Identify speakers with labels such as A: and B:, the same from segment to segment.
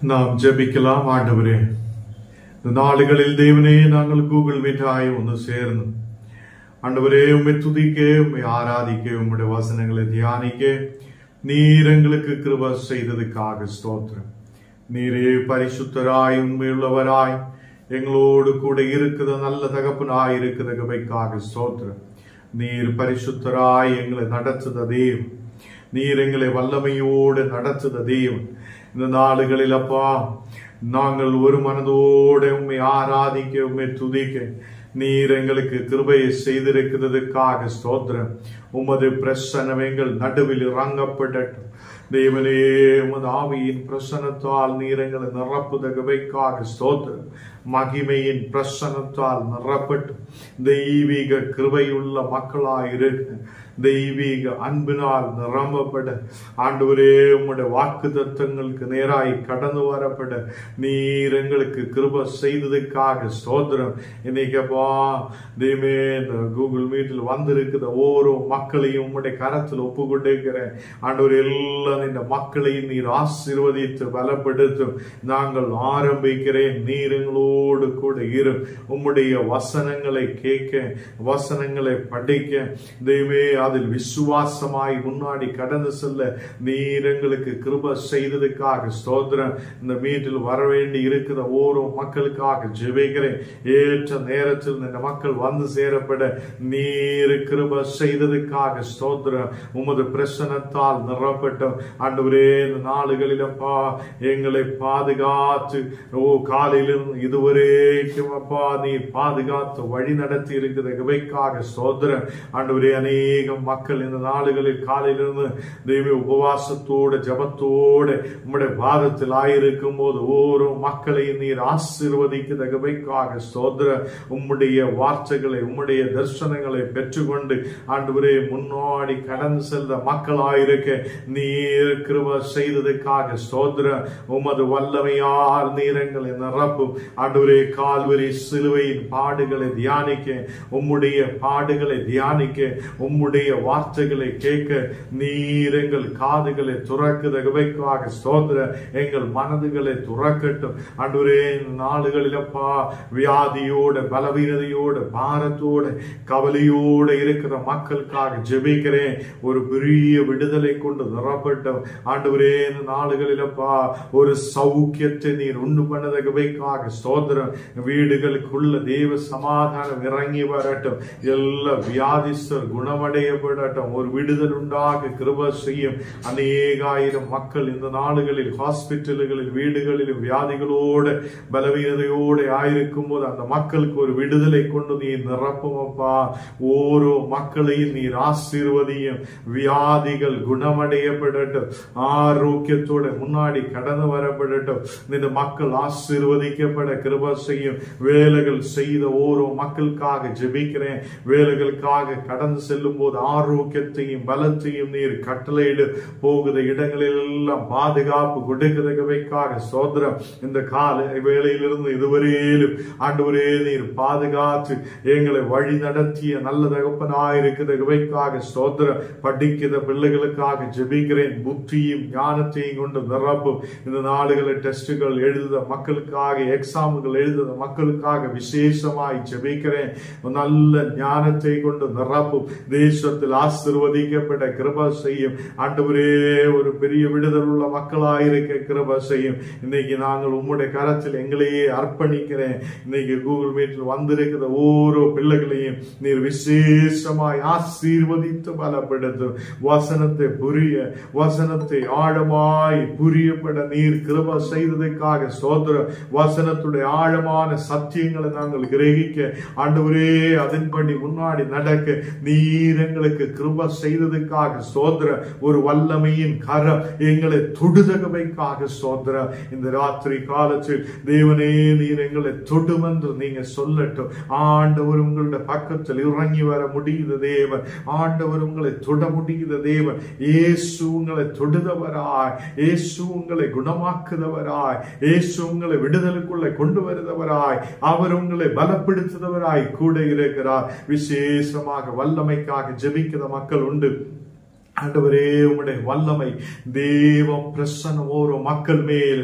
A: நாம் ஜெபிக்கலாம். ஆண்டவரே, இந்த நாளுகளில் தேவனே நாங்கள் கூகுள் மீட்டாய் ஒன்று சேர்ந்து ஆண்டவரே உம்மை துதிக்க, உம்மை ஆராதிக்க, உம்முடைய வசனங்களை தியானிக்க நீர் எங்களுக்கு கிருபை செய்ததுக்காக ஸ்தோத்திரம். நீரே பரிசுத்தராய் உண்மையுள்ளவராய் எங்களோடு கூட இருக்கிற நல்ல தகப்பனாய் இருக்கிற கிருபைக்காக ஸ்தோத்திரம். நீர் பரிசுத்தராய் எங்களை நடத்துத தேவன், நீர் எங்களை வல்லமையோடு நடத்துத தேவன். இந்த நாளுகளில் அப்பா நாங்கள் ஒரு மனதோடு உம்மை ஆராதிக்க, உம்மை துதிக்க நீர் எங்களுக்கு கிருபையை செய்திருக்கிறதுக்காக ஸ்தோத்திரம். உமது பிரசன்னம் எங்கள் நடுவில் இறங்கப்படட்டும் தேவனே. உமது ஆவியின் பிரசன்னத்தால் நீர் எங்களை நிரப்புத கிருபைக்காக ஸ்தோத்திரம். மகிமையின் பிரசன்னத்தால் நிரப்பட்டு தெய்வீக கிருபையுள்ள மக்களாயிருக்க, தெய்வீக அன்பினால் நிரம்பப்பட ஆண்டவரே உம்முடைய வாக்கு தத்தங்களுக்கு நேராய் கடந்து வரப்பட நீர் எங்களுக்கு கிருபை செய்ததுக்காக ஸ்தோத்திரம். இன்னைக்கப்பா தெய்வமே இந்த கூகுள் மீட்டில் வந்திருக்கிற ஒவ்வொரு மக்களையும் உம்முடைய கரத்தில் ஒப்பு கொண்டிருக்கிறேன். ஆண்டவர் எல்லாம் இந்த மக்களையும் நீர் ஆசீர்வதித்து பலப்படுத்தும். நாங்கள் ஆரம்பிக்கிறேன். நீர் எங்களோடு கூட இரு. உம்முடைய வசனங்களை கேட்க, வசனங்களை படிக்க தெய்வமே அதில் விசுவாசமாய் முன்னாடி கடந்து செல்ல நீர் எங்களுக்கு கிருபை செய்ததுக்காக ஸ்தோத்திரம். இந்த மீட்டில் வர வேண்டி இருக்கிற ஒவ்வொரு மக்களுக்காக ஜெபிக்கிறேன். ஏற்ற நேரத்தில் இந்த மக்கள் வந்து சேரப்பட நீர் கிருபை செய்ததுக்காக ஸ்தோத்திரம். உமது பிரசன்னத்தால் நிரப்பட்டும் ஆண்டவரே. இந்த நாளுகளிலப்பா எங்களை பாதுகாத்து காலையிலிருந்து இதுவரைக்கும் அப்பா நீர் பாதுகாத்து வழி நடத்தி இருக்கிற கிருபைக்காக ஸ்தோத்திரம். ஆண்டவரே அநேக மக்கள் இந்த நாளுகளில் காலையிலிருந்து தெய்வ உபவாசத்தோடு ஜபத்தோடு உம்முடைய பாதத்தில் ஆயிருக்கும் போது ஒவ்வொரு மக்களையும் நீர் ஆசீர்வதிக்கிற கிருபைக்காக ஸ்தோத்திரம். உம்முடைய வார்த்தைகளை, உம்முடைய தரிசனங்களை பெற்றுக்கொண்டு ஆண்டவரே முன்னாடி கடந்து செல்ல மக்களாயிருக்க நீர் கிருபை செய்ததுக்காக ஸ்தோத்திரம். உமது வல்லமையால் நீர் எங்களை நிரப்பும் ஆண்டவரே. கால்வரி சிலுவையின் பாடுகளை தியானிக்க, உம்முடைய பாடுகளை தியானிக்க, உம்முடைய வார்த்தைகளை கேட்க நீர் எங்கள் காதுகளை துறக்குத கிருபைக்காக ஸ்தோத்திரம். எங்கள் மனதுகளை துறக்கட்டும் ஆண்டவரே. நாளுகளிலப்பா வியாதியோட, பலவீனதையோட, பாரத்தோட, கவலையோட இருக்கிற மக்களுக்காக ஜெபிக்கிறேன். ஒரு பெரிய விடுதலை கொண்டு நிரப்பட்டும் ஆண்டவரே. நாளுகளிலப்பா ஒரு சௌக்கியத்தை நீர் உண்டு பண்ணத கிருபைக்காக ஸ்தோத்திரம். வீடுகளுக்குள்ள தேவ சமாதானம் இறங்கி வரட்டும். எல்லா வியாதிஸ்தர் குணமடையப்படட்டும். ஒரு விடுதல் உண்டாக கிருபை செய்யும். அநேகாயிரம் மக்கள் இந்த நாடுகளில் ஹாஸ்பிட்டல்களில், வீடுகளில் வியாதிகளோடு பலவீனதையோடு ஆயிருக்கும் போது அந்த மக்களுக்கு ஒரு விடுதலை கொண்டு நீர் நிரப்புமப்பா. ஓரோ மக்களையும் நீர் ஆசீர்வதியும். வியாதிகள் குணமடையப்படட்டும். ஆரோக்கியத்தோட முன்னாடி கடந்து வரப்படட்டும். இந்த மக்கள் ஆசீர்வதிக்கப்பட கிருபை செய்யும். வேலைகள் செய்த ஓரோ மக்களுக்காக ஜெபிக்கிறேன். வேலைகளுக்காக கடந்து செல்லும் போது ஆரோக்கியத்தையும் பலத்தையும் நீர் கட்டளையிடு. போகிற இடங்களில் எல்லாம் பாதுகாப்பு கொடுக்கிற கிருபைக்காக ஸ்தோத்திரம். இந்த கால வேளையிலிருந்து இதுவரையிலும் ஆண்டவரே நீர் பாதுகாத்து எங்களை வழி நடத்திய நல்ல தகப்பனாயிருக்கிற கிருபைக்காக ஸ்தோத்திரம். படிக்கிற பிள்ளைகளுக்காக ஜெபிக்கிறேன். புத்தியும் ஞானத்தையும் கொண்டு நிரப்பும். இந்த நாடுகளை டெஸ்டுகள் எழுதுத மக்களுக்காக, எக்ஸாம்கள் எழுதுத மக்களுக்காக விசேஷமாய் ஜெபிக்கிறேன். நல்ல ஞானத்தை கொண்டு நிரப்பும். தேசத்தில் ஆசீர்வதிக்கப்பட்ட கிருபை செய்யும் ஆண்டவரே. ஒரு பெரிய விடுதல் உள்ள மக்களாயிருக்க கிருபை செய்யும். இன்னைக்கு நாங்கள் உம்முடைய கரத்தில் எங்களையே அர்ப்பணிக்கிறேன். இன்னைக்கு கூகுள் மீட்டில் வந்திருக்கிற ஒவ்வொரு பிள்ளைகளையும் நீர் விசேஷமாய் ஆசீர்வதித்து பலப்படுத்தும். வசனத்தை புரிய, வசனத்தை ஆழமாய் புரியப்பட நீர் கிருபை செய்ததற்காக ஸ்தோத்திரம். வசனத்துடைய ஆழமான சத்தியங்களை நாங்கள் கிரகிக்க ஆண்டவரே அதன்படி முன்னாடி நடக்க நீர் எங்களுக்கு கிருபை செய்ததற்காக ஸ்தோத்திரம். ஒரு வல்லமையின் கரம் எங்களை தொடுத கிருபைக்காக ஸ்தோத்திரம். இந்த ராத்திரி காலத்தில் தேவனே நீர் எங்களை தொடும் என்று நீங்க சொல்லட்டும். ஆண்டவர் உங்களுடைய பக்கத்தில் இறங்கி வர முடியுத தேவன். ஆண்டவர் உங்களை தொட முடியுத தேவன். இயேசு உங்களை தொடுதவராய், இயேசு உங்களை குணமாக்குதவராய், இயேசு உங்களை விடுதலுக்குள்ள கொண்டு வருதவராய், அவர் உங்களை பலப்படுத்துதவராய் கூட இருக்கிறார். விசேஷமாக வல்லமைக்காக ஜெபிக்கிற மக்கள் உண்டு. ஆண்டவரே, உம்முடைய வல்லமை தேவ பிரசன்னம் ஓரோ மக்கள் மேல்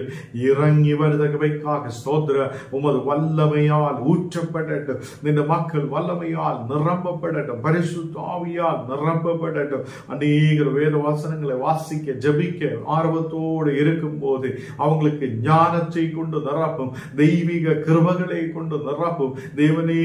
A: இறங்கி வருதவைக்காக ஸ்தோத்திர. உமது வல்லமையால் ஊற்றப்படட்டும். இந்த மக்கள் வல்லமையால் நிரம்பப்படட்டும், பரிசுத்த ஆவியால் நிரம்பப்படட்டும். அநேகர் வேத வசனங்களை வாசிக்க ஜபிக்க ஆர்வத்தோடு இருக்கும் போது அவங்களுக்கு ஞானத்தை கொண்டு நிரப்பும், தெய்வீக கிருபைகளை கொண்டு நிரப்பும். தேவனே,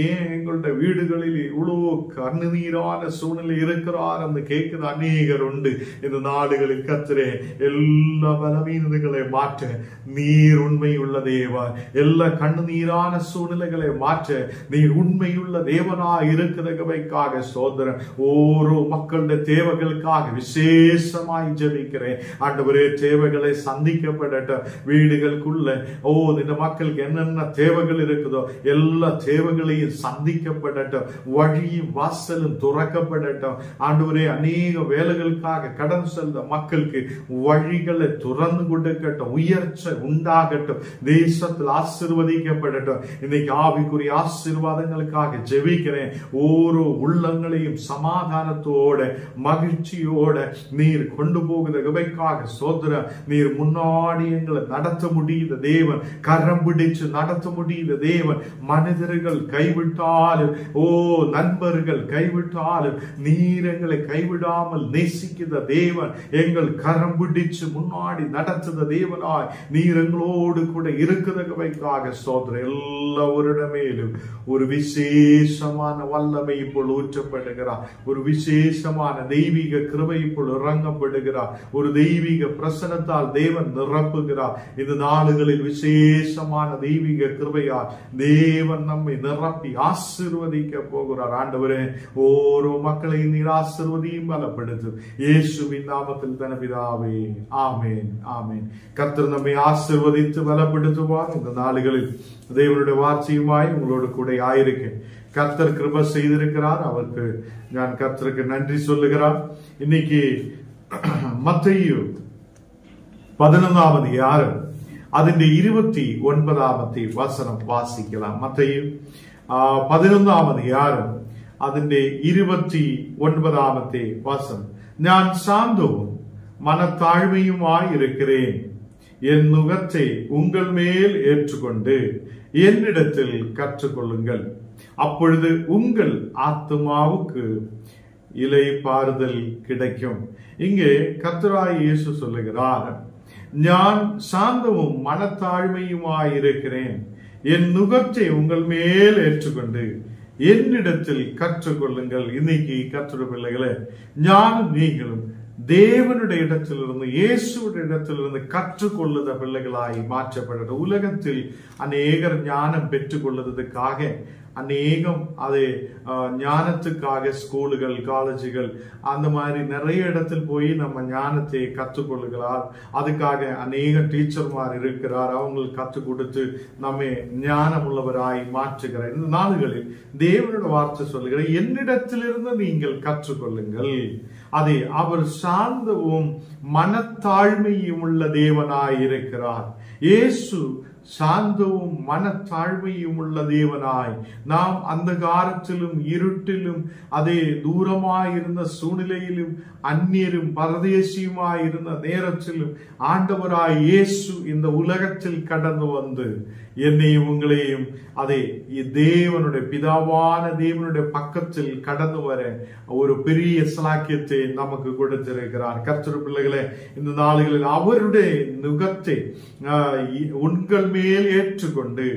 A: ஏன் எங்களுடைய வீடுகளில் இவ்வளவு கண்ணீரான சூழ்நிலை இருக்கிறார் என்று கேட்கிற அநேகர் உண்டு. இந்த நாடுகளில் கர்த்தரே, எல்லா பலவீனங்களை மாற்ற நீர் உண்மையுள்ள தேவன். எல்லா கண்ணீரான சூழ்நிலைகளை மாற்ற நீர் உண்மையுள்ள தேவனாய் இருக்கிறவைக்காக ஸ்தோத்திரம். ஓரோ மக்களுடைய தேவைகளுக்காக விசேஷமாய் ஜெபிக்கிறேன். ஆண்டவரே, தேவைகளை சந்திக்கப்படட்டும். வீடுகளுக்குள்ள இந்த மக்களுக்கு என்னென்ன தேவைகள் இருக்குதோ எல்லா தேவைகளையும் சந்திக்கப்படட்டும். வழியும் வாசலும் துறக்கப்படட்டும். ஆண்டவரே, அநேக வேலைகளுக்காக கடன் செல்ற மக்களுக்கு வழிகளை துறந்து கொடுக்கட்டும். உயர்ச்சி உண்டாகட்டும். தேசத்தில் ஆசீர்வதிக்கப்படட்டும். இன்னைக்கு ஆவிக்குரிய ஆசீர்வாதங்களுக்காக ஜெபிக்கிறேன். ஓரோ உள்ளங்களையும் சமாதானத்தோட மகிழ்ச்சியோட நீர் கொண்டு போகிற கிருபைக்காக ஸ்தோத்திரம். நீர் முன்னாடி எங்களை நடத்த முடியுத தேவன், கரம் பிடிச்சு நடத்த முடியுத தேவன். மனிதர்கள் கைவிட்டாலும், நண்பர்கள் கைவிட்டாலும் நீர் எங்களை கைவிடாமல் நேசிக்கிற தேவன், எங்கள் கரம் பிடிச்சு முன்னாடி நடத்துத தேவனாய் நீர் எங்களோடு கூட இருக்கிறவைக்காக ஸ்தோத்திரம். எல்லாவருடைய மேலும் ஒரு விசேஷமான வல்லமை இப்போது ஊற்றப்படுகிறார். ஒரு விசேஷமான தெய்வீக கிருபை இப்போது இறங்கப்படுகிறார். ஒரு தெய்வீக பிரசனத்தால் தேவன் நிரப்புகிறார். இந்த நாடுகளில் விசேஷமான தெய்வீக கிருபையால் தேவன் நம்மை நிரப்பி ஆசீர்வதிக்க போகிறார். ஆண்டவரே, ஓரோ மக்களை நீர் ஆசீர்வதியும் பலப்படுத்தும். இயேசுவின் நாமத்தில் தன பிதாவே, ஆமேன், ஆமேன். கர்த்தர் நம்மை ஆசீர்வதித்து பலப்படுத்துவார். இந்த நாடுகளில் தேவனுடைய வார்த்தையுமாய் உங்களோடு கூட ஆயிருக்கேன். கர்த்தர் கிருபை செய்திருக்கிறார். அவருக்கு நான் கர்த்தருக்கு நன்றி சொல்லுகிறார். இன்னைக்கு மத்தேயு 11ஆம் அதிகாரம் അതിന്റെ 29 വചനം വാസിக்கலாம். മത്തയി 11ആം அதிகாரம் അതിന്റെ 29 വചനം. ഞാൻ ശാന്തവും மனத்தாழ்மையுமாய் இருக்கிறேன். என் நுகத்தை உங்கள் மேல் ஏற்றுக்கொண்டு என்னிடத்தில் கற்றுக்கொள்ளுங்கள். அப்பொழுது உங்கள் ஆத்துமாவுக்கு இளைப்பாறுதல் கிடைக்கும். இங்கே கர்த்தராகிய இயேசு சொல்லுகிறார், நான் சாந்தமும் மனத்தாழ்மையுமாய் இருக்கிறேன். என் நுகத்தை உங்கள் மேல் ஏற்றுக்கொண்டு என்னிடத்தில் கற்றுக்கொள்ளுங்கள். இன்னைக்கு கர்த்தருடைய பிள்ளைகளே, ஞானம் நீங்களும் தேவனுடைய இடத்திலிருந்து, இயேசுடைய இடத்திலிருந்து கற்றுக்கொள்ளுத பிள்ளைகளாய் மாற்றப்பட்ட உலகத்தில் அநேகர் ஞானம் பெற்றுக் கொள்வதற்காக அநேகம் அது ஞானத்துக்காக ஸ்கூலுகள், காலேஜுகள் அந்த மாதிரி நிறைய இடத்தில் போய் நம்ம ஞானத்தை கற்றுக்கொள்ளுகிறார். அதுக்காக அநேக டீச்சர்மார் இருக்கிறார். அவங்களுக்கு கற்றுக் கொடுத்து நம்ம ஞானம் உள்ளவராய் மாற்றுகிறார். இந்த நாடுகளில் தேவனுடைய வார்த்தை சொல்லுகிற, என்னிடத்திலிருந்து நீங்கள் கற்றுக்கொள்ளுங்கள். அதை அவர் சாந்தவும் மனத்தாழ்மையும் உள்ள தேவனாய் இருக்கிறார். இயேசு சாந்தவும் மனத்தாழ்மையும் உள்ள தேவனாய், நாம் அந்த காலத்திலும் இருட்டிலும் அதே தூரமாயிருந்த சூழ்நிலையிலும் அந்நியரும் பரதேசியுமாயிருந்த நேரத்திலும் ஆண்டவராய் இயேசு இந்த உலகத்தில் கடந்து வந்து என்னையும் உங்களையும் அதை தேவனுடைய பிதாவான தேவனுடைய பக்கத்தில் கடந்து வர ஒரு பெரிய சலாக்கியத்தை நமக்கு கொடுத்திருக்கிறார். கர்த்தர் பிள்ளைகளே, இந்த நாடுகளில் அவருடைய நுகத்தை உங்கள் மேல் ஏற்றுக்கொண்டு,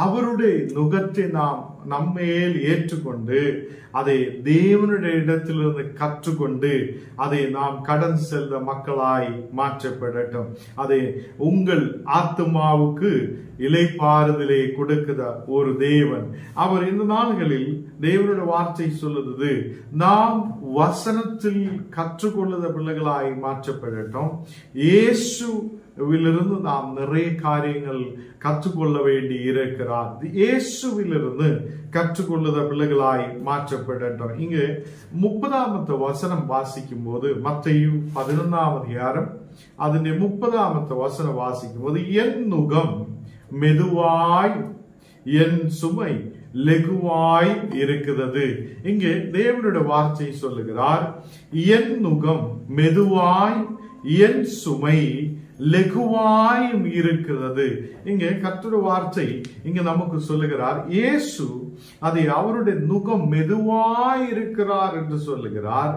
A: அவருடைய நுகத்தை நாம் நம்மேல் ஏற்றுக்கொண்டு அதை தேவனுடைய இடத்திலிருந்து கற்றுக்கொண்டு அதை நாம் கடன் செல்ற மக்களாய் மாற்றப்படட்டும். அதை உங்கள் ஆத்துமாவுக்கு இளைப்பாறுதலை கொடுக்கிற ஒரு தேவன். அவர் இந்த நாள்களில் தேவனுடைய வார்த்தை சொல்லுது, நாம் வசனத்தில் கற்றுக்கொள்ளுத பிள்ளைகளாய் மாற்றப்படட்டும். இயேசுவிலிருந்து நாம் நிறைய காரியங்கள் கற்றுக்கொள்ள வேண்டி இருக்கிறார். இயேசுவிலிருந்து கற்றுக்கொள்ளுத பிள்ளைகளாய் மாற்றப்படட்டும். இங்கு 30 வசனம் வாசிக்கும் போது, மத்தேயு 11ஆம் அதிகாரம் അതിന്റെ 30 வசனம் வாசிக்கும் போது, என் நுகம் மெதுவாய் என் சுமை லெகுவாய் இருக்கிறது. இங்கே தேவனுடைய வார்த்தை சொல்லுகிறார், என் நுகம் மெதுவாய் என் சுமை லெகுவாயும் இருக்கிறது. இங்கே கர்த்தருடைய வார்த்தை இங்க நமக்கு சொல்லுகிறார், இயேசு அதை அவருடைய நுகம் மெதுவாய் இருக்கிறார் என்று சொல்லுகிறார்.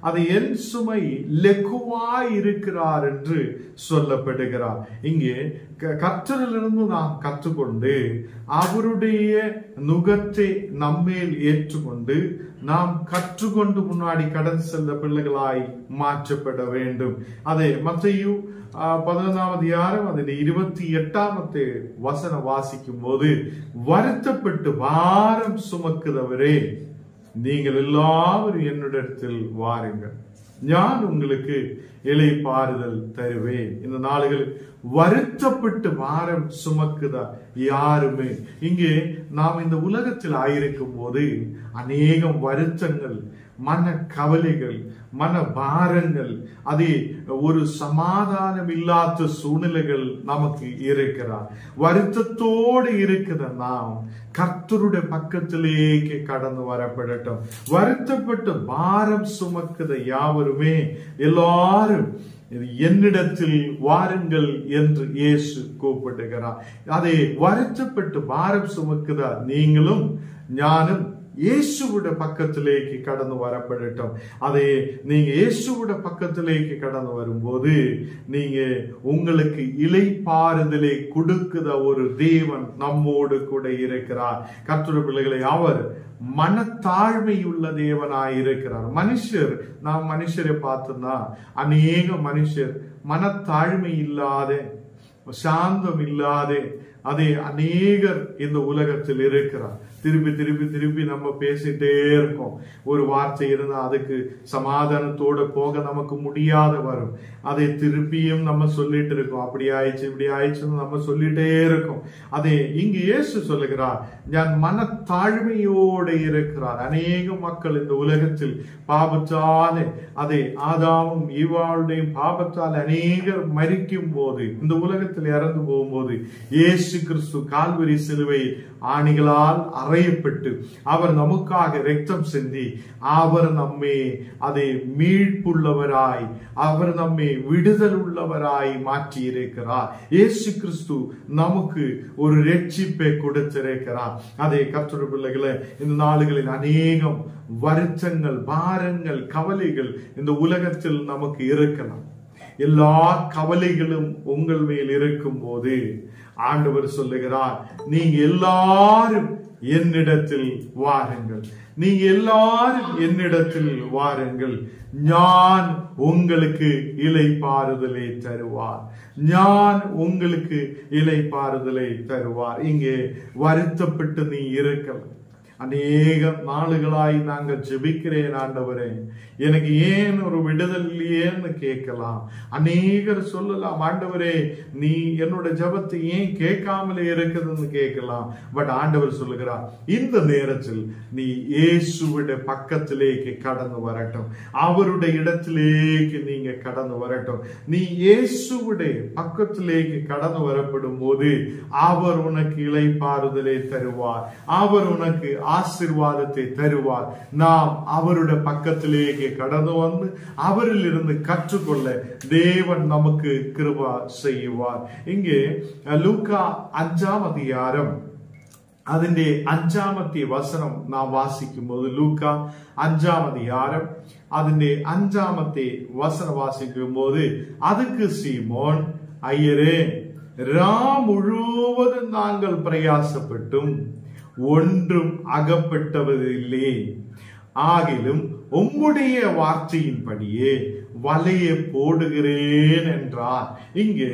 A: அது என் சுமை லெகுவாய் இருக்கிறார் என்று சொல்லப்படுகிறார். இங்கே கர்த்தரிலிருந்து நாம் கற்றுக்கொண்டு அவருடைய நுகத்தை நம்மேல் ஏற்றுக்கொண்டு நாம் கற்றுக்கொண்டு முன்னாடி கடந்து செல்ல பிள்ளைகளாய் மாற்றப்பட வேண்டும். அதை மத்தேயு 11ஆம் அதிகாரம் அதில் 28ஆம் வசனம் வாசிக்கும் போது, வருத்தப்பட்டு பாரம் சுமக்குதவரே நீங்கள் எல்லாரும் என்னிடத்தில் வாருங்கள், நான் உங்களுக்கு இளைப்பாறுதல் தருவேன். இந்த நாளுகளில் வருத்தப்பட்டு பாரம் சுமக்குதா யாருமே? இங்கே நாம் இந்த உலகத்தில் ஆயிருக்கும் போது அநேகம் வருத்தங்கள், மன கவலைகள், மன பாரங்கள், அதே ஒரு சமாதானம் இல்லாத சூழ்நிலைகள் நமக்கு இருக்கிறார். வருத்தத்தோடு இருக்கிற நாம் கர்த்தருடைய பக்கத்திலேக்கு கடந்து வரப்படட்டும். வருத்தப்பட்டு பாரம் சுமக்குத யாவருமே எல்லாரும் என்னிடத்தில் வாருங்கள் என்று இயேசு கூப்பிடுகிறார். அதை வருத்தப்பட்டு பாரம் சுமக்குதா நீங்களும் ஞானும் இயேசுவுடைய பக்கத்திலேக்கு கடந்து வரப்படட்டும். அதை நீங்க இயேசுவுடைய பக்கத்திலேக்கு கடந்து வரும்போது நீங்க உங்களுக்கு இளைப்பாறுதலை கொடுக்கிற ஒரு தேவன் நம்மோடு கூட இருக்கிறார். கர்த்தருடைய பிள்ளைகளை, அவர் மனத்தாழ்மையுள்ள தேவனாய் இருக்கிறார். நாம் மனுஷரை பார்த்தோம்னா அநேக மனுஷர் மனத்தாழ்மை இல்லாத, சாந்தம் இல்லாத அதே அநேகர் இந்த உலகத்தில் இருக்கிறார். திருப்பி திருப்பி திருப்பி நம்ம பேசிட்டே இருக்கோம். ஒரு வார்த்தை இருந்தா அதுக்கு சமாதானத்தோட போக நமக்கு முடியாத வரும். அதை திருப்பியும் நம்ம சொல்லிட்டு இருக்கோம், அப்படி ஆயிடுச்சு இப்படி ஆயிடுச்சுன்னு நம்ம சொல்லிட்டே இருக்கோம். அதே இங்கு இயேசு சொல்லுகிறார், நான் மனத்தாழ்மையோடு இருக்கிறார். அநேக மக்கள் இந்த உலகத்தில் பாவத்தாலே, அதே ஆதாமும் ஈவாளுடைய பாவத்தால் அநேகர் மரிக்கும் போது, இந்த உலகத்தில் இறந்து போகும்போது இயேசு கிறிஸ்து கால்வரி சிலுவை ஆணிகளால் அறையப்பட்டு அவர் நமக்காக இரத்தம் சிந்தி அவர் நம்மை அதை மீட்புள்ளவராய், அவர் நம்மை விடுதல் உள்ளவராய் மாற்றி இருக்கிறார். இயேசு கிறிஸ்து நமக்கு ஒரு ரட்சிப்பை கொடுத்திருக்கிறார். அதே கர்த்தருடைய பிள்ளைகளே, இந்த நாளுகளில் அநேகம் வருத்தங்கள், பாரங்கள், கவலைகள் இந்த உலகத்தில் நமக்கு இருக்கலாம். எல்லா கவலைகளும் உங்கள் மேல் இருக்கும் போது ஆண்டவர் சொல்லுகிறார், நீங்க எல்லாரும் என்னிடத்தில் வாருங்கள், நீங்க எல்லாரும் என்னிடத்தில் வாருங்கள், நான் உங்களுக்கு இளைப்பாறுதலை தருவார், நான் உங்களுக்கு இளைப்பாறுதலை தருவார். இங்கே வருத்தப்பட்டு நீ இருக்கலாம். அநேக நாளுகளாய் நாங்கள் ஜெபிக்கிறேன், ஆண்டவரே எனக்கு ஏன் ஒரு விடுதல் இல்லையேன்னு கேட்கலாம். அநேகர் சொல்லலாம், ஆண்டவரே நீ என்னோட ஜெபத்தை ஏன் கேட்காமலே இருக்குதுன்னு கேட்கலாம். பட் ஆண்டவர் சொல்லுகிறார், இந்த நேரத்தில் நீ இயேசுவுடைய பக்கத்திலேக்கு கடந்து வரட்டும், அவருடைய இடத்திலேக்கு நீங்க கடந்து வரட்டும். நீ இயேசுவுடைய பக்கத்திலேக்கு கடந்து வரப்படும் போது அவர் உனக்கு இளைப்பாறுதலை தருவார், அவர் உனக்கு ஆசீர்வாதத்தை தருவார். நாம் அவருடைய பக்கத்திலேயே கடந்து வந்து அவரில் இருந்து கற்றுக்கொள்ள தேவன் நமக்கு கிருபை செய்வார். இங்கே லூக்கா 5ஆம் அதிகாரம் അതിന്റെ 5ാമത്തെ വസനം നാം വാസിക്കുമ്പോൾ, ലൂക്കാ 5ആം அதிகாரம் അതിന്റെ 5ാമത്തെ വസനം വാസിക്കുമ്പോൾ, அதுக்கு சீமோன், ஐயரே ரா முழுவதும் நாங்கள் பிரயாசப்பட்டும் ஒன்றும் அகப்பட்டவதில்லை, ஆகிலும் உம்முடைய வார்த்தையின்படியே வலையை போடுகிறேன் என்றார். இங்கே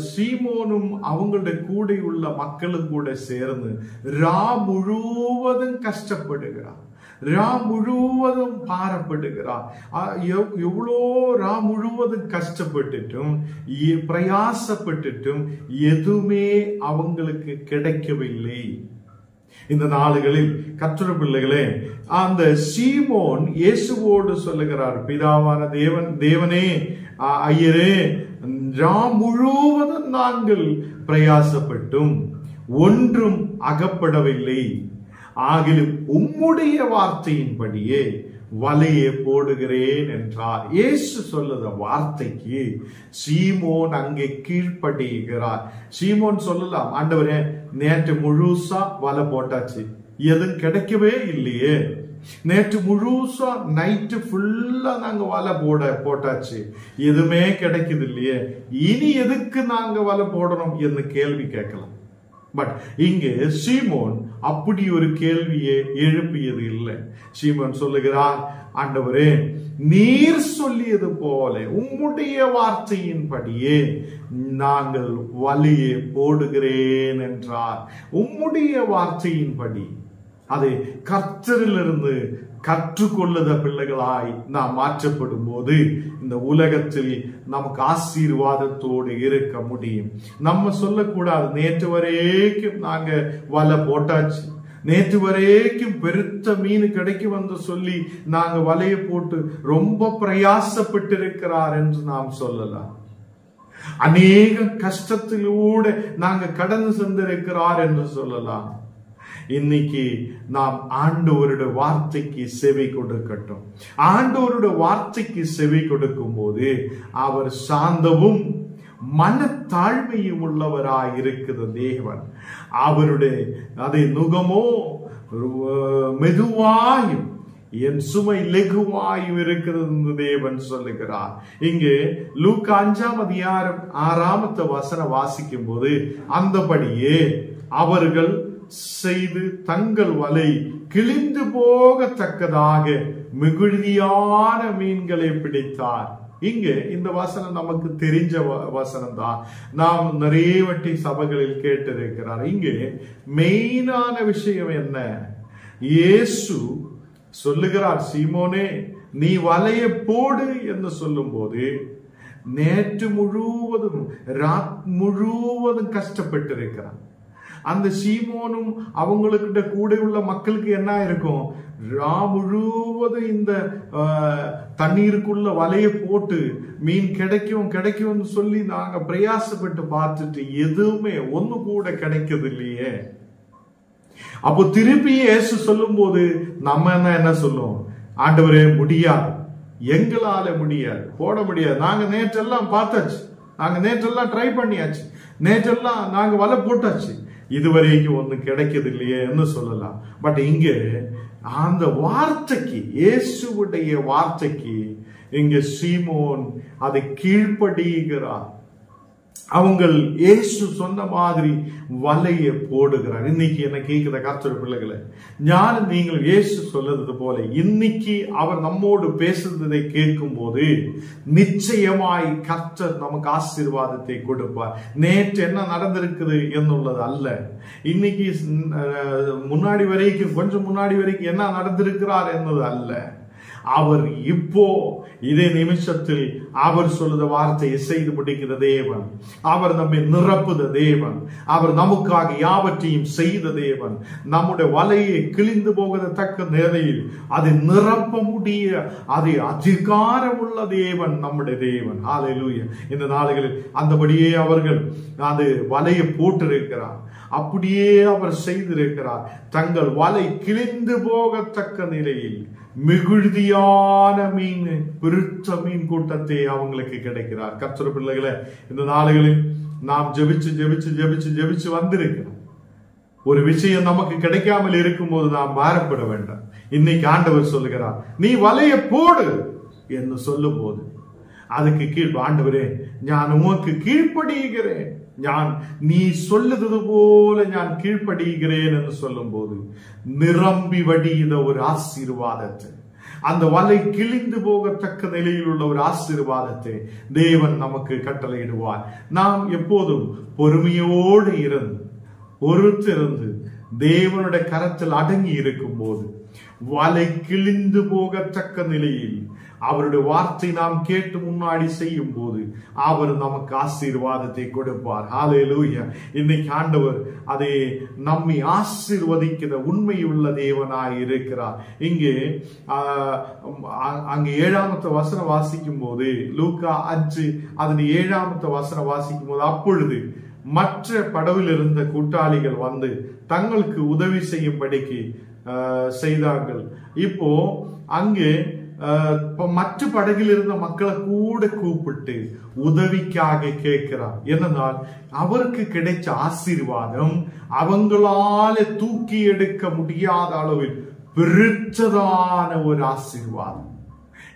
A: சீமோனும் அவங்களுடைய கூட உள்ள மக்களும் கூட சேர்ந்து ரா முழுவதும் கஷ்டப்படுகிறார், ரா முழுவதும் பாரப்படுகிறார். எவ்வளோ ரா முழுவதும் கஷ்டப்பட்டுட்டும் பிரயாசப்பட்டுட்டும் எதுவுமே அவங்களுக்கு கிடைக்கவில்லை. இந்த நாளுகளில் கர்த்தருடைய பிள்ளைகளே, அந்த சீமோன் இயேசுவோடு சொல்லுகிறார், பிதாவான தேவனே, ஐயரே ரா முழுவதும் நாங்கள் பிரயாசப்பட்டும் ஒன்றும் அகப்படவில்லை. ஆகிலும் உம்முடைய வார்த்தையின்படியே வலையை போடுகிறேன் என்றார். இயேசு சொல்லுற வார்த்தைக்கு சீமோன் அங்கே கீழ்ப்படிகிறார். சீமோன் சொல்லலாம், ஆண்டவரே நேற்று முழுசா வலை போட்டாச்சு, எதுவும் கிடைக்கவே இல்லையே. நேற்று முழுசா நைட்டு ஃபுல்லா நாங்க வலை போட்டாச்சு, எதுவுமே கிடைக்குது இல்லையே, இனி எதுக்கு நாங்க வலை போடணும் என்று கேள்வி கேட்கலாம். பட் இங்கே சீமோன் அப்படி ஒரு கேள்வியை எழுப்பியது இல்லை. சீமோன் சொல்லுகிறார், ஆண்டவரே நீர் சொல்லியது போல உம்முடைய வார்த்தையின்படியே நாங்கள் வலையை போடுகிறேன் என்றார். உம்முடைய வார்த்தையின்படி, அதை கர்த்தரிலிருந்து கற்றுக்கொள்ளுத பிள்ளைகளாய் நாம் மாற்றப்படும் போது இந்த உலகத்தில் நமக்கு ஆசீர்வாதத்தோடு இருக்க முடியும். நம்ம சொல்லக்கூடாது, நேற்று வரைக்கும் நாங்க வலை போட்டாச்சு, நேற்று வரைக்கும் பெருத்த மீன் கிடைக்கும் என்று சொல்லி நாங்க வலையை போட்டு ரொம்ப பிரயாசப்பட்டு இருக்கிறார் என்று நாம் சொல்லலாம். அநேக கஷ்டத்திலூட நாங்க கடந்து சென்றிருக்கிறார் என்று சொல்லலாம். இன்னைக்கு நாம் ஆண்டவருடைய வார்த்தைக்கு செவி கொடுக்கட்டும். ஆண்டவருடைய வார்த்தைக்கு செவி கொடுக்கும் போது அவர் சாந்தமும் மனத்தாழ்மையும் உள்ளவராய் இருக்கிற தேவன். அவருடைய அதை நுகமோ மெதுவாயும் என் சுமை லெகுவாயும் இருக்கிறது தேவன் சொல்லுகிறார். இங்கு லூக்கா 5ஆம் அதிகாரம் 6ஆம் வசனம் வாசிக்கும் போது அந்தபடியே அவர்கள் செய்து தங்கள் வலை கிழிந்து போகத்தக்கதாக மிகுதியான மீன்களை பிடித்தார். இங்கு இந்த வசனம் நமக்கு தெரிஞ்ச வசனம் தான், நாம் நிறைய வட்டி சபைகளில் கேட்டிருக்கிறார். இங்கு மெயினான விஷயம் என்ன? இயேசு சொல்லுகிறார், சீமோனே நீ வலையை போடு என்று சொல்லும் போது நேற்று முழுவதும் முழுவதும் கஷ்டப்பட்டு இருக்கிறார். அந்த சீமோனும் அவங்களுக்கிட்ட கூட உள்ள மக்களுக்கு என்ன இருக்கும், முழுவதும் இந்த தண்ணீருக்குள்ள வலையை போட்டு மீன் கிடைக்கும் சொல்லி நாங்க பிரயாசப்பட்டு பார்த்துட்டு எதுவுமே ஒண்ணு கூட கிடைக்கிறது இல்லையே. அப்போ திருப்பி இயேசு சொல்லும் போது நம்ம என்ன சொல்லுவோம், ஆண்டவரே முடியாது, எங்களால முடியாது, போட முடியாது, நாங்க நேற்றெல்லாம் பார்த்தாச்சு, நாங்க நேற்றெல்லாம் ட்ரை பண்ணியாச்சு, நேற்றெல்லாம் நாங்க வலை போட்டாச்சு, இதுவரைக்கும் ஒண்ணு கிடைக்கிறது இல்லையே என்று சொல்லலாம். பட் இங்க அந்த வார்த்தைக்கு, இயேசுவுடைய வார்த்தைக்கு இங்க சீமோன் அதை கீழ்ப்படிகிறார். அவங்கள் இயேசு சொன்ன மாதிரி வலையை போடுகிறார். இன்னைக்கு என்ன கேட்கிற கர்த்தர் பிள்ளைகளை, ஞான நீங்கள் இயேசு சொல்றது போல இன்னைக்கு அவர் நம்மோடு பேசுறதை கேட்கும் போது நிச்சயமாய் கர்த்தர் நமக்கு ஆசீர்வாதத்தை கொடுப்பார். நேற்று என்ன நடந்திருக்குது என்னுள்ளது அல்ல, இன்னைக்கு முன்னாடி வரைக்கும் கொஞ்சம் முன்னாடி வரைக்கும் என்ன நடந்திருக்கிறார் என்பது அல்ல. அவர் இப்போ இதே நிமிஷத்தில் அவர் சொல்லுத வார்த்தையை செய்து முடிக்கிற தேவன். அவர் நம்மை நிரப்புத தேவன். அவர் நமக்காக யாவற்றையும் செய்த தேவன். நம்முடைய வலையை கிழிந்து போகத்தக்க நிலையில் அதை நிரப்ப முடிய அதை அதிகாரம் உள்ள தேவன் நம்முடைய தேவன். ஹல்லேலூயா. இந்த நாடுகளில் அந்தபடியே அவர்கள் அது வலையை போட்டிருக்கிறார், அப்படியே அவர் செய்திருக்கிறார். தங்கள் வலை கிழிந்து போகத்தக்க நிலையில் மிகுதியான மீன், பெருத்த மீன் கூட்டத்தை அவங்களுக்கு கிடைக்கிறார். கர்த்தர் பிள்ளைகளை, இந்த நாடுகளில் நாம் ஜெபிச்சு வந்திருக்கிறோம். ஒரு விஷயம் நமக்கு கிடைக்காமல் இருக்கும் போது நாம் பாரப்பட வேண்டாம். இன்னைக்கு ஆண்டவர் சொல்லுகிறார், நீ வலையை போடு என்று சொல்லும் போது அதுக்கு கீழ், ஆண்டவரே நான் உமக்கு கீழ்ப்படிகிறேன், நீ சொல்லுறது போல நான் கீழ்ப்படிகிறேன் என்று சொல்லும் போது நிரம்பி வடிகிற ஒரு ஆசீர்வாதத்தை, அந்த வலை கிழிந்து போகத்தக்க நிலையில் உள்ள ஒரு ஆசீர்வாதத்தை தேவன் நமக்கு கட்டளையிடுவார். நாம் எப்போதும் பொறுமையோடு இருந்து பொறுத்திருந்து தேவனுடைய கரத்தில் அடங்கி இருக்கும் போது வலை கிழிந்து போகத்தக்க நிலையில் அவருடைய வார்த்தை நாம் கேட்டு முன்னாடி செய்யும் போது அவர் நமக்கு ஆசீர்வாதத்தை கொடுப்பார். ஹல்லேலூயா. இன்னைக்கு ஆண்டவர் அதை நம்மை ஆசீர்வதிக்கிற உண்மையுள்ள தேவனாய் இருக்கிறார். இங்கே அங்கே 7ஆம் வசனம் வாசிக்கும் போது, லூக்கா 5 அதன் 7ஆம் வசனம் வாசிக்கும் போது, அப்பொழுது மற்ற படவில் இருந்த கூட்டாளிகள் வந்து தங்களுக்கு உதவி செய்யும்படிக்கு செய்தார்கள். இப்போ அங்கே மற்ற படகில் இருந்த மக்களை கூட கூப்பிட்டு உதவிக்காக கேட்கிறார். என்னன்னா அவருக்கு கிடைச்ச ஆசீர்வாதம் அவங்களால தூக்கி எடுக்க முடியாத அளவில் பெருச்சதான ஒரு ஆசீர்வாதம்.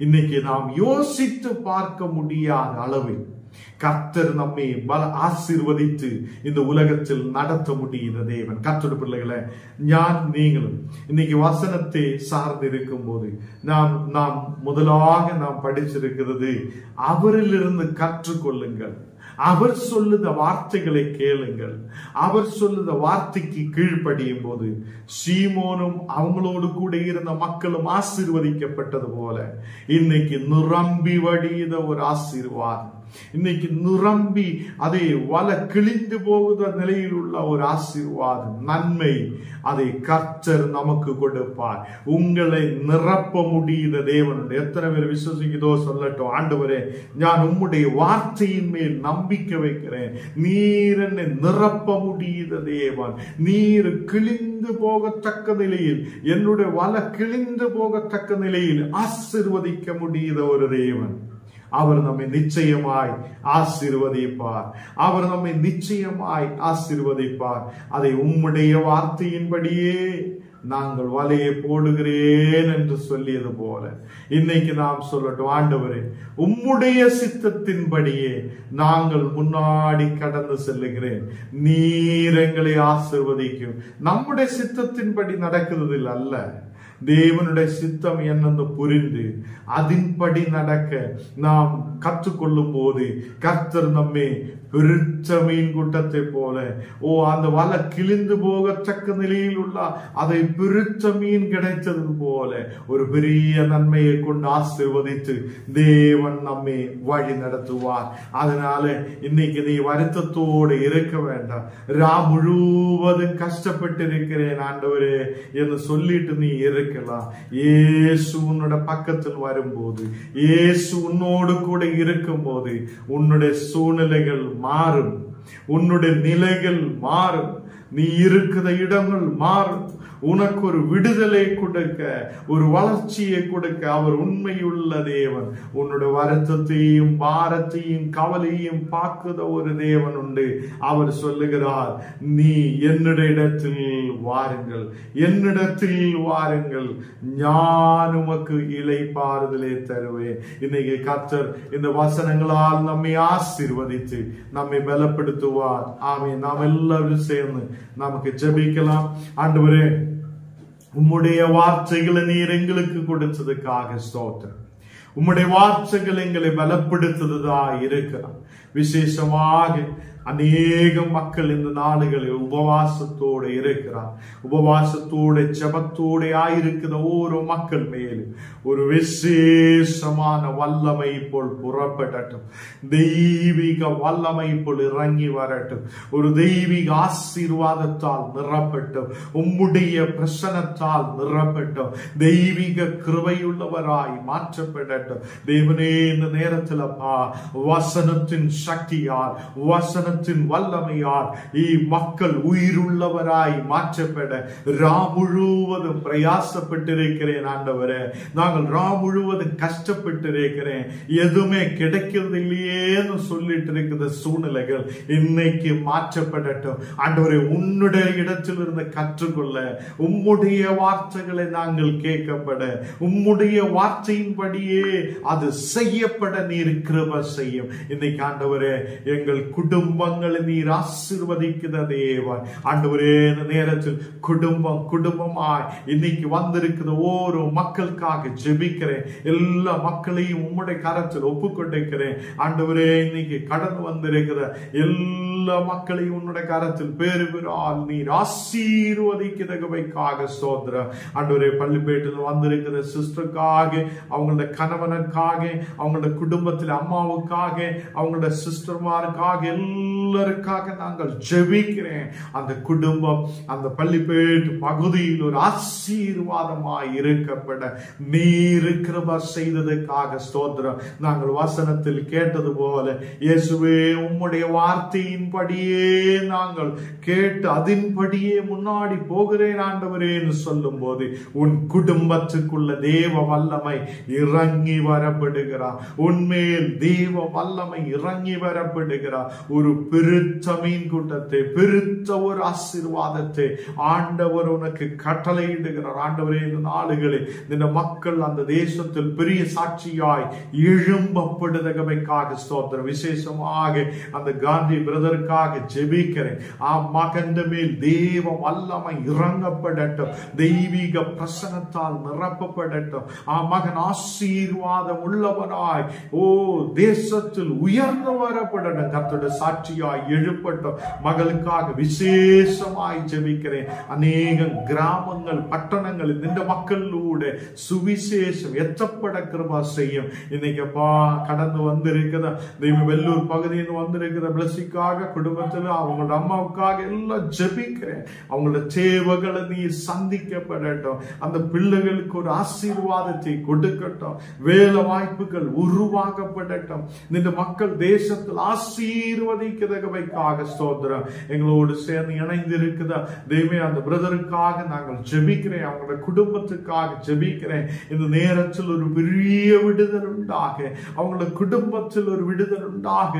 A: இன்னைக்கு நாம் யோசித்து பார்க்க முடியாத அளவில் கர்த்தர் நம்மை ஆசீர்வதித்து இந்த உலகத்தில் நடத்த முடிகிற தேவன். கர்த்தருடைய பிள்ளைகளை, நீங்களும் இன்னைக்கு வசனத்தை சார்ந்து இருக்கும் போது நாம் முதலாக நாம் படிச்சிருக்கிறது, அவரிலிருந்து கற்றுக்கொள்ளுங்கள். அவர் சொல்லுத வார்த்தைகளை கேளுங்கள். அவர் சொல்லுத வார்த்தைக்கு கீழ்ப்படியும் போது சீமோனும் அவங்களோடு கூட இருந்த மக்களும் ஆசீர்வதிக்கப்பட்டது போல இன்னைக்கு நிரம்பி வடித ஒரு ஆசீர்வாதம், இன்னைக்கு நிரம்பி அதை வல கிழிந்து போகுத நிலையில் உள்ள ஒரு ஆசீர்வாதம், நன்மை, அதை கர்த்தர் நமக்கு கொடுப்பார். உங்களை நிரப்ப முடியுத தேவனுடைய எத்தனை பேர் விசுவசிக்குதோ சொல்லட்டும். ஆண்டவரே, நான் உம்முடைய வார்த்தையின் மேல் நம்பிக்கை வைக்கிறேன். நீர் என்னை நிரப்ப முடியுத தேவன். நீர் கிழிந்து போகத்தக்க நிலையில், என்னுடைய வல கிழிந்து போகத்தக்க நிலையில் ஆசீர்வதிக்க முடியுத ஒரு தேவன். அவர் நம்மை நிச்சயமாய் ஆசீர்வதிப்பார். அவர் நம்மை நிச்சயமாய் ஆசீர்வதிப்பார். அதை உம்முடைய வார்த்தையின்படியே நாங்கள் வலையை போடுகிறேன் என்று சொல்லியது போல இன்னைக்கு நாம் சொல்லட்டும், ஆண்டவரே, உம்முடைய சித்தத்தின்படியே நாங்கள் முன்னாடி கடந்து செல்லுகிறேன். நீர் எங்களை ஆசீர்வதிக்கும். நம்முடைய சித்தத்தின்படி நடக்கிறது அல்ல, தேவனுடைய சித்தம் என்னென்று புரிந்து அதன்படி நடக்க நாம் கற்றுக்கொள்ளும் போது கர்த்தர் நம்மை பெருச்ச மீன் கூட்டத்தை போல அந்த வலை கிழிந்து போகத்தக்க நிலையில் உள்ள அதை பெருச்ச மீன் கிடைத்தது போல ஒரு பெரிய நன்மையை கொண்டு ஆசீர்வதித்து தேவன் நம்மை வழி நடத்துவார். அதனால இன்னைக்கு நீ வருத்தத்தோடு இருக்க வேண்டாம். முழுவதும் கஷ்டப்பட்டு இருக்கிறேன் ஆண்டவரே என்று சொல்லிட்டு நீ இருக்கலாம். இயேசு உன்னோட பக்கத்தில் வரும்போது, இயேசு உன்னோடு கூட இருக்கும் போது உன்னுடைய சூழ்நிலைகள் மாறும், உன்னுடைய நிலைகள் மாறும், நீ இருக்கிற இடங்கள் மாறும். உனக்கு ஒரு விடுதலை கொடுக்க, ஒரு வளர்ச்சியை கொடுக்க அவர் உண்மையுள்ள தேவன். உன்னுடைய வருத்தத்தையும் பாரத்தையும் கவலையும் பார்க்குற ஒரு தேவன் உண்டு. அவர் சொல்லுகிறார், நீ என்னுடைய இடத்தில் வாருங்கள், என்னிடத்தில் வாருங்கள், நான் உமக்கு இளைப்பாறுதலை தருவேன். இன்னைக்கு கர்த்தர் இந்த வசனங்களால் நம்மை ஆசீர்வதித்து நம்மை பலப்படுத்துவார். ஆமென். நாம் எல்லாரும் சேர்ந்து நமக்கு ஜெபிக்கலாம். ஆண்டவரே, உம்முடைய வார்த்தைகளை நீர் எங்களுக்கு கொடுத்ததுக்காக ஸ்தோத்திரம். உம்முடைய வார்த்தைகள் எங்களை பலப்படுத்துவதா இருக்கிறார். விசேஷமாக அநேக மக்கள் இந்த நாடுகளில் உபவாசத்தோடு இருக்கிறார். உபவாசத்தோடு ஜெபத்தோடு ஆயிருக்கிற ஒரு மக்கள் மேலும் ஒரு விசேஷமான வல்லமை போல் புறப்படட்டும். தெய்வீக வல்லமை போல் இறங்கி வரட்டும். ஒரு தெய்வீக ஆசீர்வாதத்தால் நிரப்பட்டும். உம்முடைய பிரசன்னத்தால் நிரப்பட்டும். தெய்வீக கிருபையுள்ளவராய் மாற்றப்படட்டும். தேவனே, இந்த நேரத்தில் வசனத்தின் சக்தியால், வசனத்தின் வல்லமையால் மக்கள் உயிருள்ளவராய் மாற்றப்பட முழுவதும் பிரயாசப்பட்டிருக்கிறேன் ஆண்டவரே. நாங்கள் முழுவதும் கஷ்டப்பட்டிருக்கிறேன், எதுவுமே கிடைக்கிறது இல்லையேன்னு சொல்லிட்டு இருக்கிற சூழ்நிலைகள் இன்னைக்கு மாற்றப்படட்டும் ஆண்டவரே. உன்னுடைய இடத்தில் இருந்து கற்றுக்கொள்ள, உம்முடைய வார்த்தைகளை நாங்கள் கேட்கப்பட, உம்முடைய வார்த்தையின்படியே அது செய்யப்பட நீர் கிருபை செய்யும். இன்னைக்கு ஆண்டவரே, எங்கள் குடும்பங்களை நீர் ஆசீர்வதிக்கிற தேவன். ஆண்டவரே, இந்த நேரத்தில் குடும்பமாய் இன்னைக்கு வந்திருக்கிற ஓரோ மக்களுக்காக ஜெபிக்கிறேன். எல்லா மக்களையும் உம்முடைய கரத்தில் ஒப்புக்கொண்டிருக்கிறேன் ஆண்டவரே. இன்னைக்கு கடந்து வந்திருக்கிற எல்லா மக்களையும் உன்னுடைய கரத்தில் பேருவிரால் நீர் ஆசீர்வதிக்கிறவைக்காக ஸ்தோத்திரம் ஆண்டவரே. பள்ளிப்பேட்டில் வந்திருக்கிற சிஸ்டருக்காக, அவங்களோட கணவனுக்காக, அவங்களோட குடும்பத்தில் அம்மாவுக்காக, அவங்களோட சிஸ்டர்மாருக்காக, எல்லாருக்காக நாங்கள் ஜெபிக்கிறேன். அந்த குடும்பம், அந்த பள்ளிப்பேட்டு பகுதியில் ஒரு ஆசீர்வாதமாய் இருக்கப்பட நீர் கிருபை செய்ததற்காக ஸ்தோத்திரம். நாங்கள் வசனத்தில் கேட்டது போல இயேசுவே, உம்முடைய வார்த்தையின் வார்த்தையின்படியே நாங்கள் கேட்டு அதின்படியே முன்னாடி போகிறேன் ஆண்டவரேன்னு சொல்லும் போது உன் குடும்பத்துக்குள்ள தேவ வல்லமை இறங்கி வரப்படுகிறார். உன்மேல் தேவ வல்லமை இறங்கி வரப்படுகிறார். ஒரு பெருத்த மீன் கூட்டத்தை, பெருத்த ஒரு ஆசீர்வாதத்தை ஆண்டவர் உனக்கு கட்டளையிடுகிறார். ஆண்டவரே, இந்த நாளுகளில் இந்த மக்கள் அந்த தேசத்தில் பெரிய சாட்சியாய் எழும்பப்படுதகமைக்காக ஸ்தோத்திரம். விசேஷமாக அந்த காந்தி பிரதருக்காக ஜெபிக்கிறேன். மகன் மேல் தேவ வல்லமை இறங்கப்படட்டும், தெய்வீக பிரசனத்தால் நிரப்பப்படட்டும். மகன் ஆசீர்வாதம் உள்ளவனாய் தேசத்தில் உயர்ந்து வரப்படட்டும். கர்த்தருடைய சாட்சியாய் எழுப்பட்டும். மகளுக்காக விசேஷமாய் ஜெபிக்கிறேன். அநேக கிராமங்கள், பட்டணங்கள் இந்த மக்களோட சுவிசேஷம் எச்சப்பட கிருபா செய்யும். இன்னைக்கு கடந்து வந்திருக்கிற வெள்ளூர் பகுதியில் வந்திருக்கிற பிளஸிக்காக, குடும்பத்தில் அவங்களோட அம்மாவுக்காக எல்லாம் ஜெபிக்கிறேன். அவங்களோட தேவைகளை நீ சந்திக்கப்படட்டும். அந்த பிள்ளைகளுக்கு ஒரு ஆசீர்வாதத்தை கொடுக்கட்டும். வேலை வாய்ப்புகள் உருவாக்கப்படட்டும். இந்த மக்கள் தேசத்தில் ஆசீர்வதிக்கிறதுக்காக ஸ்தோத்திரம். எங்களோடு சேர்ந்து இணைந்திருக்கிற தெய்வமே அந்த பிரதருக்காக நாங்கள் ஜெபிக்கிறேன். அவங்களோட குடும்பத்துக்காக ஜெபிக்கிறேன். இந்த நேரத்தில் ஒரு பெரிய விடுதல் உண்டாக, அவங்களோட குடும்பத்தில் ஒரு விடுதல் உண்டாக,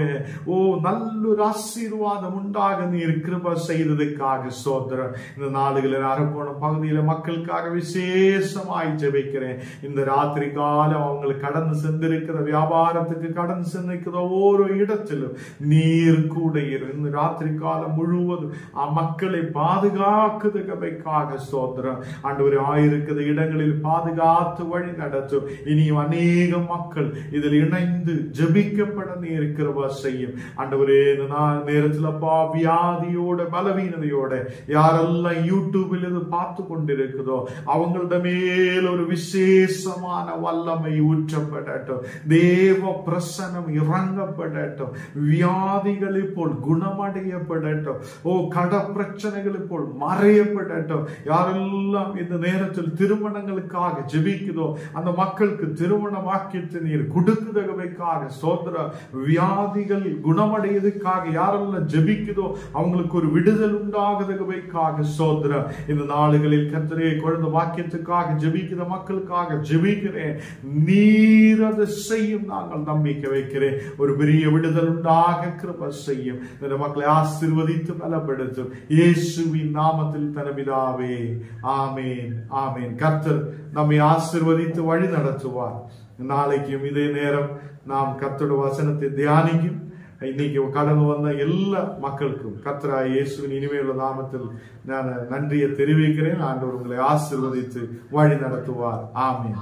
A: நல்ல ஒரு ஆசீர்வாதம் உண்டாக நீர் கிருபை செய்ததுக்காக ஸ்தோத்திரம். இந்த நாடுகளில் அரக்கோணம் பகுதியில் மக்களுக்காக விசேஷமாய் ஜெபிக்கிறேன். இந்த ராத்திரி காலம் அவங்களுக்கு கடந்து சென்றிருக்கிற வியாபாரத்துக்கு கடந்து சென்றிருக்கிற ஒவ்வொரு இடத்திலும் நீர் கூட இந்த ராத்திரி காலம் முழுவதும் மக்களை பாதுகாக்குதற்காக ஸ்தோத்திரம். ஆண்டவரே, ஆயிருக்கிற இடங்களில் பாதுகாத்து வழி நடத்தும். இனியும் அநேக மக்கள் இதில் இணைந்து ஜெபிக்கப்பட நீர் கிருபை செய்யும். ஆண்டவரே, இந்த நேரத்தில் வியாதியோட பலவீனதையோட யாரெல்லாம் யூடியூபில் இது பார்த்து கொண்டிருக்குதோ அவங்களோட மேல் ஒரு விசேஷமான வல்லமை ஊற்றப்படட்டும். தேவ பிரசனம் இறங்கப்படட்டும். வியாதிகள் இப்போ குணமடையப்படட்டும். கட பிரச்சனைகள் இப்போ மறையப்படட்டும். யாரெல்லாம் இந்த நேரத்தில் திருமணங்களுக்காக ஜெபிக்குதோ அந்த மக்களுக்கு திருமண வாக்கியத்தை நீர் கொடுக்குதற்காக ஸ்தோத்திரம். வியாதிகள் குணமடையதுக்காக யாரெல்லாம் ஜெபிக்குதோ அவங்களுக்கு ஒரு விடுதல் உண்டாகுதற்காக ஸ்தோத்திரம். இந்த நாளுகளில் கர்த்தரே, குழந்தை வாக்கியத்துக்காக ஜெபிக்கிற மக்களுக்காக ஜெபிக்கிறேன். நீர் அதை செய்யும் நாங்கள் நம்பிக்கை வைக்கிறேன். ஒரு பெரிய விடுதல் உண்டாக கிருபை செய்யும். இந்த மக்களை ஆசீர்வதித்து பலப்படுத்தும். இயேசுவின் நாமத்தில் தனபிதாவே, ஆமேன், ஆமேன். கர்த்தர் நம்மை ஆசீர்வதித்து வழி நடத்துவார். நாளைக்கும் இதே நேரம் நாம் கர்த்தருடைய வசனத்தை தியானிக்கும். இன்னைக்கு கடந்து வந்த எல்லா மக்களுக்கும் கர்த்தராகிய இயேசுவின் இனிமையுள்ள நாமத்தில் நான் நன்றியை தெரிவிக்கிறேன். ஆண்டவர் உங்களை ஆசீர்வதித்து வழி நடத்துவார். ஆமென்.